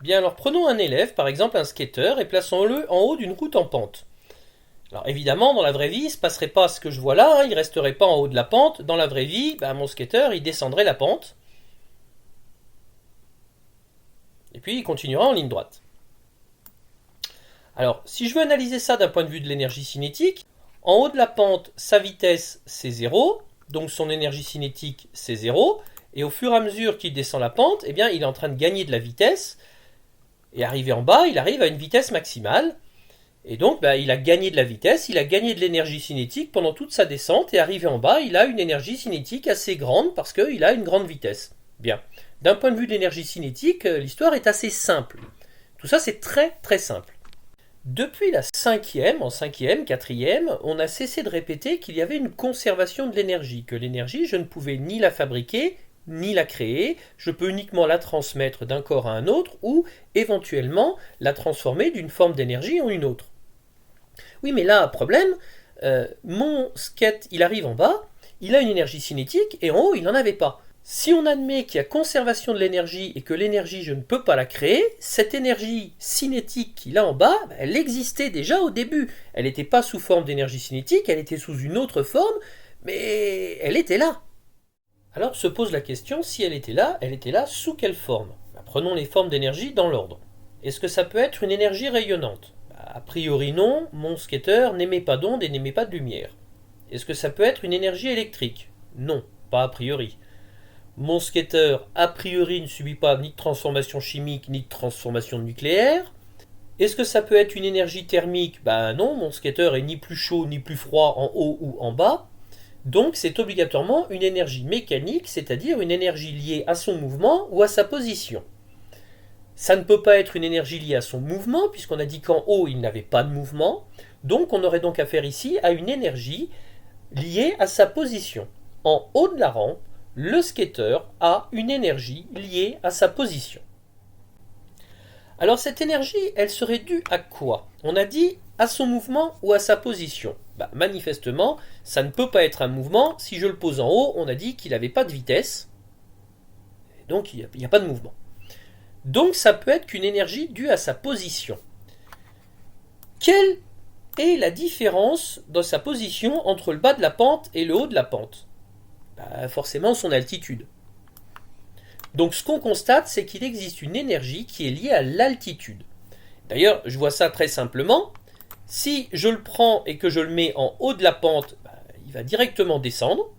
Bien alors prenons un élève, par exemple un skateur, et plaçons-le en haut d'une route en pente. Alors évidemment, dans la vraie vie, il ne se passerait pas ce que je vois là, il ne resterait pas en haut de la pente. Dans la vraie vie, mon skateur, il descendrait la pente, et puis il continuera en ligne droite. Alors, si je veux analyser ça d'un point de vue de l'énergie cinétique, en haut de la pente, sa vitesse c'est 0, donc son énergie cinétique c'est 0, et au fur et à mesure qu'il descend la pente, il est en train de gagner de la vitesse, et arrivé en bas, il arrive à une vitesse maximale, et donc il a gagné de la vitesse, il a gagné de l'énergie cinétique pendant toute sa descente, et arrivé en bas, il a une énergie cinétique assez grande parce qu'il a une grande vitesse. Bien. D'un point de vue de l'énergie cinétique, l'histoire est assez simple. Tout ça c'est très très simple. Depuis la en cinquième, quatrième, on a cessé de répéter qu'il y avait une conservation de l'énergie, que l'énergie, je ne pouvais ni la fabriquer, ni la créer, je peux uniquement la transmettre d'un corps à un autre, ou éventuellement la transformer d'une forme d'énergie en une autre. Oui, mais là, problème, mon skate, il arrive en bas, il a une énergie cinétique, et en haut, il n'en avait pas. Si on admet qu'il y a conservation de l'énergie et que l'énergie, je ne peux pas la créer, cette énergie cinétique qu'il a en bas, elle existait déjà au début. Elle n'était pas sous forme d'énergie cinétique, elle était sous une autre forme, mais elle était là. Alors se pose la question, si elle était là sous quelle forme? Prenons les formes d'énergie dans l'ordre. Est-ce que ça peut être une énergie rayonnante? A priori non, mon skater n'émet pas d'onde et n'émet pas de lumière. Est-ce que ça peut être une énergie électrique? Non, pas a priori. Mon skater, a priori, ne subit pas ni de transformation chimique ni de transformation nucléaire. Est-ce que ça peut être une énergie thermique? Non, mon skater est ni plus chaud ni plus froid en haut ou en bas. Donc c'est obligatoirement une énergie mécanique, c'est-à-dire une énergie liée à son mouvement ou à sa position. Ça ne peut pas être une énergie liée à son mouvement, puisqu'on a dit qu'en haut il n'avait pas de mouvement. Donc on aurait donc affaire ici à une énergie liée à sa position. En haut de la rampe, le skater a une énergie liée à sa position. Alors cette énergie, elle serait due à quoi? On a dit à son mouvement ou à sa position. Manifestement, ça ne peut pas être un mouvement. Si je le pose en haut, on a dit qu'il n'avait pas de vitesse. Donc il n'y a pas de mouvement. Donc ça peut être qu'une énergie due à sa position. Quelle est la différence dans sa position entre le bas de la pente et le haut de la pente? Forcément son altitude. Donc ce qu'on constate, c'est qu'il existe une énergie qui est liée à l'altitude. D'ailleurs, je vois ça très simplement. Si je le prends et que je le mets en haut de la pente, il va directement descendre.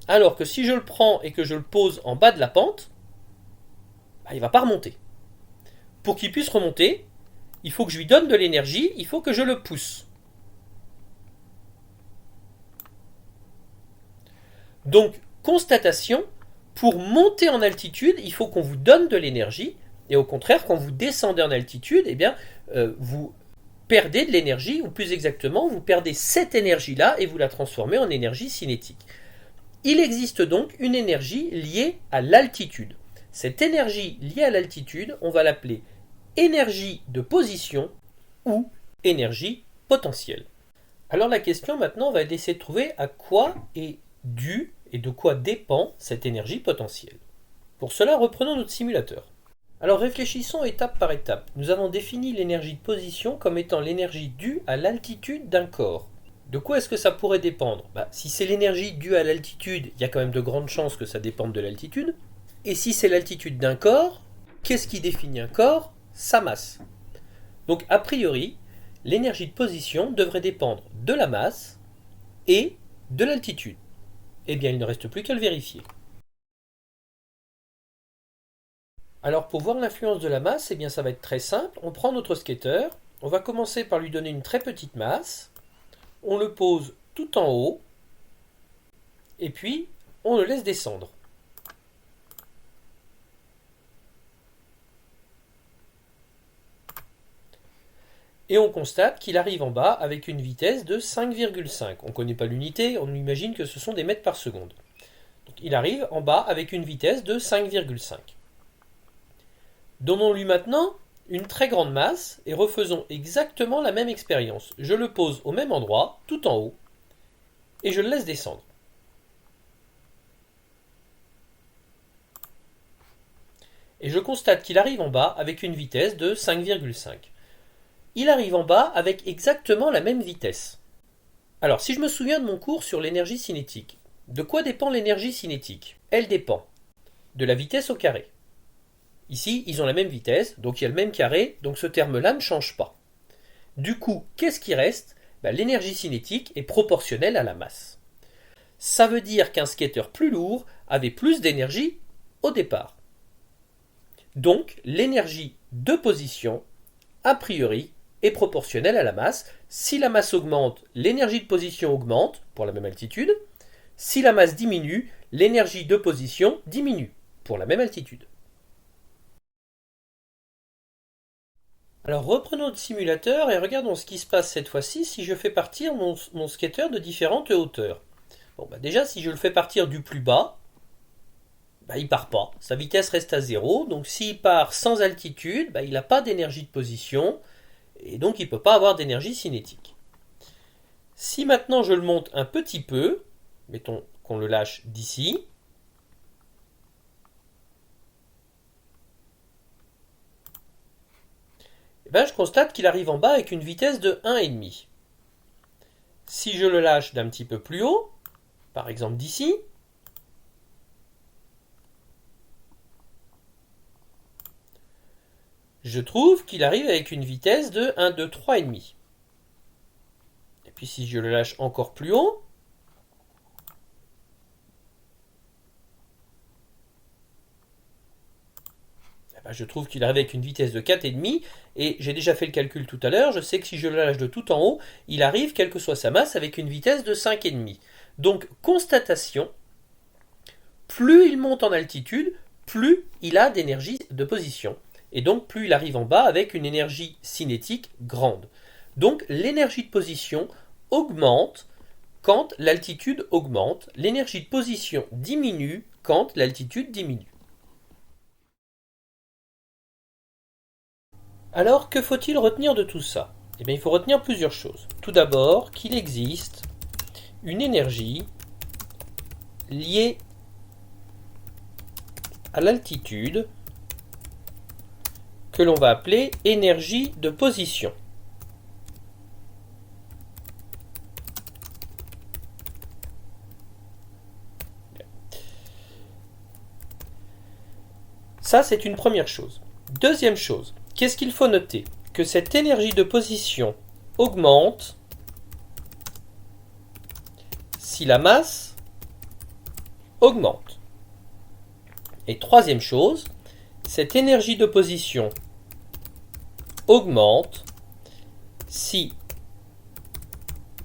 Alors que si je le prends et que je le pose en bas de la pente, il ne va pas remonter. Pour qu'il puisse remonter, il faut que je lui donne de l'énergie, il faut que je le pousse. Donc, constatation, pour monter en altitude, il faut qu'on vous donne de l'énergie, et au contraire, quand vous descendez en altitude, vous perdez de l'énergie, ou plus exactement, vous perdez cette énergie-là et vous la transformez en énergie cinétique. Il existe donc une énergie liée à l'altitude. Cette énergie liée à l'altitude, on va l'appeler énergie de position ou énergie potentielle. Alors la question maintenant, on va essayer de trouver à quoi est due et de quoi dépend cette énergie potentielle. Pour cela, reprenons notre simulateur. Alors réfléchissons étape par étape. Nous avons défini l'énergie de position comme étant l'énergie due à l'altitude d'un corps. De quoi est-ce que ça pourrait dépendre? Si c'est l'énergie due à l'altitude, il y a quand même de grandes chances que ça dépende de l'altitude. Et si c'est l'altitude d'un corps, qu'est-ce qui définit un corps? Sa masse. Donc a priori, l'énergie de position devrait dépendre de la masse et de l'altitude. Il ne reste plus qu'à le vérifier. Alors pour voir l'influence de la masse, ça va être très simple. On prend notre skater, on va commencer par lui donner une très petite masse, on le pose tout en haut, et puis on le laisse descendre. Et on constate qu'il arrive en bas avec une vitesse de 5,5. On ne connaît pas l'unité, on imagine que ce sont des mètres par seconde. Donc il arrive en bas avec une vitesse de 5,5. Donnons-lui maintenant une très grande masse et refaisons exactement la même expérience. Je le pose au même endroit, tout en haut, et je le laisse descendre. et je constate qu'il arrive en bas avec une vitesse de 5,5. Il arrive en bas avec exactement la même vitesse. Alors, si je me souviens de mon cours sur l'énergie cinétique, de quoi dépend l'énergie cinétique? Elle dépend de la vitesse au carré. Ici, ils ont la même vitesse, donc il y a le même carré, donc ce terme-là ne change pas. Du coup, qu'est-ce qui reste? L'énergie cinétique est proportionnelle à la masse. Ça veut dire qu'un skater plus lourd avait plus d'énergie au départ. Donc, l'énergie de position, a priori, est proportionnelle à la masse. Si la masse augmente, l'énergie de position augmente pour la même altitude. Si la masse diminue, l'énergie de position diminue pour la même altitude. Alors reprenons le simulateur et regardons ce qui se passe cette fois-ci si je fais partir mon skater de différentes hauteurs. Déjà, si je le fais partir du plus bas, il part pas. Sa vitesse reste à 0. Donc s'il part sans altitude, il n'a pas d'énergie de position et donc il ne peut pas avoir d'énergie cinétique. Si maintenant je le monte un petit peu, mettons qu'on le lâche d'ici, je constate qu'il arrive en bas avec une vitesse de 1,5. Si je le lâche d'un petit peu plus haut, par exemple d'ici, je trouve qu'il arrive avec une vitesse de 1, 2, 3,5. Et puis si je le lâche encore plus haut, je trouve qu'il arrive avec une vitesse de 4,5, et j'ai déjà fait le calcul tout à l'heure, je sais que si je le lâche de tout en haut, il arrive, quelle que soit sa masse, avec une vitesse de 5,5. Donc, constatation, plus il monte en altitude, plus il a d'énergie de position. Et donc, plus il arrive en bas avec une énergie cinétique grande. Donc, l'énergie de position augmente quand l'altitude augmente. L'énergie de position diminue quand l'altitude diminue. Alors, que faut-il retenir de tout ça? Il faut retenir plusieurs choses. Tout d'abord, qu'il existe une énergie liée à l'altitude que l'on va appeler énergie de position. Ça, c'est une première chose. Deuxième chose, qu'est-ce qu'il faut noter? Que cette énergie de position augmente si la masse augmente. Et troisième chose, cette énergie de position augmente si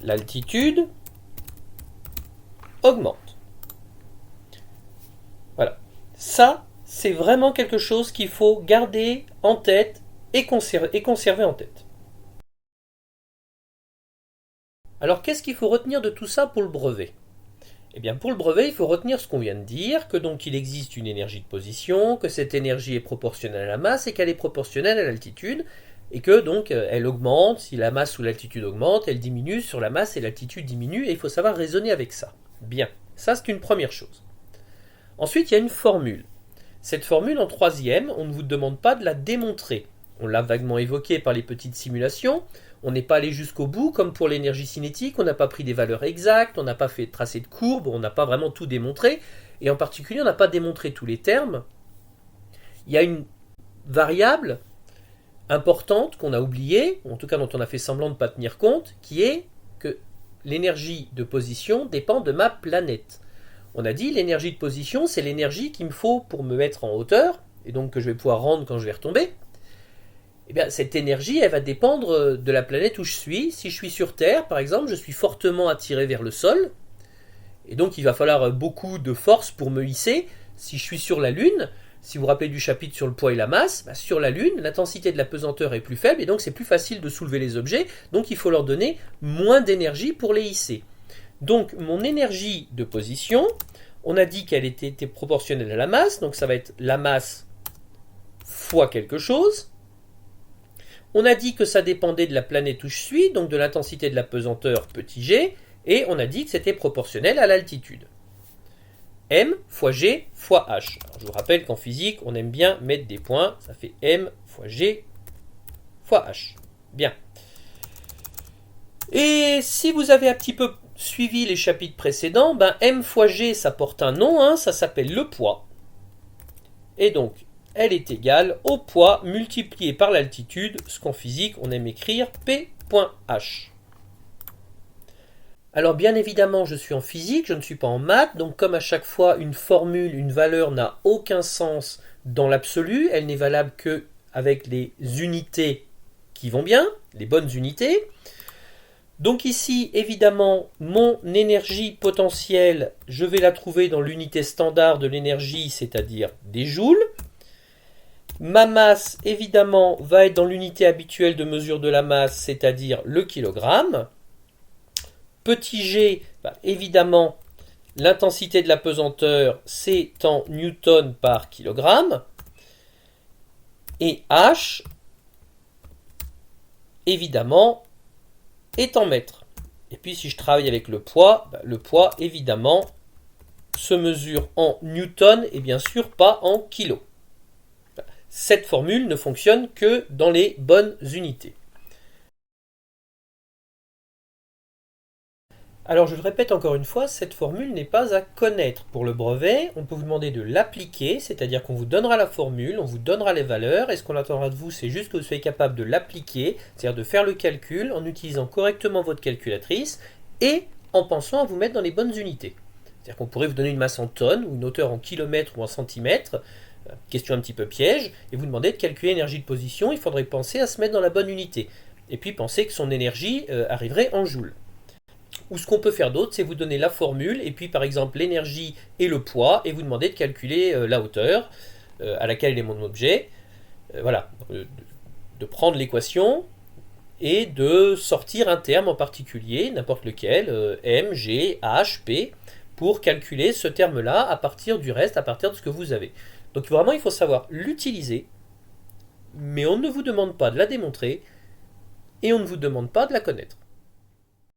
l'altitude augmente. Voilà. Ça, c'est vraiment quelque chose qu'il faut garder en tête et conserver en tête. Alors, qu'est-ce qu'il faut retenir de tout ça pour le brevet? Pour le brevet, il faut retenir ce qu'on vient de dire, que donc il existe une énergie de position, que cette énergie est proportionnelle à la masse et qu'elle est proportionnelle à l'altitude, et que donc elle augmente, si la masse ou l'altitude augmente, elle diminue sur la masse et l'altitude diminue, et il faut savoir raisonner avec ça. Bien, ça c'est une première chose. Ensuite, il y a une formule. Cette formule, en troisième, on ne vous demande pas de la démontrer. On l'a vaguement évoqué par les petites simulations. On n'est pas allé jusqu'au bout, comme pour l'énergie cinétique, on n'a pas pris des valeurs exactes, on n'a pas fait tracé de courbe, on n'a pas vraiment tout démontré, et en particulier, on n'a pas démontré tous les termes. Il y a une variable importante qu'on a oubliée, ou en tout cas dont on a fait semblant de ne pas tenir compte, qui est que l'énergie de position dépend de ma planète. On a dit l'énergie de position, c'est l'énergie qu'il me faut pour me mettre en hauteur, et donc que je vais pouvoir rendre quand je vais retomber. Cette énergie, elle va dépendre de la planète où je suis. Si je suis sur Terre, par exemple, je suis fortement attiré vers le sol, et donc il va falloir beaucoup de force pour me hisser. Si je suis sur la Lune, si vous vous rappelez du chapitre sur le poids et la masse, sur la Lune, l'intensité de la pesanteur est plus faible, et donc c'est plus facile de soulever les objets, donc il faut leur donner moins d'énergie pour les hisser. Donc mon énergie de position, on a dit qu'elle était proportionnelle à la masse, donc ça va être la masse fois quelque chose. On a dit que ça dépendait de la planète où je suis, donc de l'intensité de la pesanteur petit g, et on a dit que c'était proportionnel à l'altitude. M fois G fois H. Alors, je vous rappelle qu'en physique, on aime bien mettre des points. Ça fait M fois G fois H. Bien. Et si vous avez un petit peu suivi les chapitres précédents, ben M fois G, ça porte un nom, hein, ça s'appelle le poids. Et donc, elle est égale au poids multiplié par l'altitude, ce qu'en physique, on aime écrire P.H. Alors bien évidemment, je suis en physique, je ne suis pas en maths, donc comme à chaque fois, une formule, une valeur n'a aucun sens dans l'absolu, elle n'est valable que avec les unités qui vont bien, les bonnes unités. Donc ici, évidemment, mon énergie potentielle, je vais la trouver dans l'unité standard de l'énergie, c'est-à-dire des joules. Ma masse, évidemment, va être dans l'unité habituelle de mesure de la masse, c'est-à-dire le kilogramme. Petit g, évidemment, l'intensité de la pesanteur, c'est en newton par kilogramme. Et h, évidemment, est en mètres. Et puis si je travaille avec le poids, évidemment, se mesure en newton et bien sûr pas en kilos. Cette formule ne fonctionne que dans les bonnes unités. Alors je le répète encore une fois, cette formule n'est pas à connaître. Pour le brevet, on peut vous demander de l'appliquer, c'est-à-dire qu'on vous donnera la formule, on vous donnera les valeurs, et ce qu'on attendra de vous, c'est juste que vous soyez capable de l'appliquer, c'est-à-dire de faire le calcul en utilisant correctement votre calculatrice et en pensant à vous mettre dans les bonnes unités. C'est-à-dire qu'on pourrait vous donner une masse en tonnes, ou une hauteur en kilomètres ou en centimètres, question un petit peu piège, et vous demander de calculer l'énergie de position, il faudrait penser à se mettre dans la bonne unité. Et puis penser que son énergie arriverait en joules. Ou ce qu'on peut faire d'autre, c'est vous donner la formule, et puis par exemple l'énergie et le poids, et vous demander de calculer la hauteur à laquelle est mon objet. Voilà, de prendre l'équation et de sortir un terme en particulier, n'importe lequel, M, G, H, P, pour calculer ce terme-là à partir du reste, à partir de ce que vous avez. Donc vraiment, il faut savoir l'utiliser, mais on ne vous demande pas de la démontrer, et on ne vous demande pas de la connaître.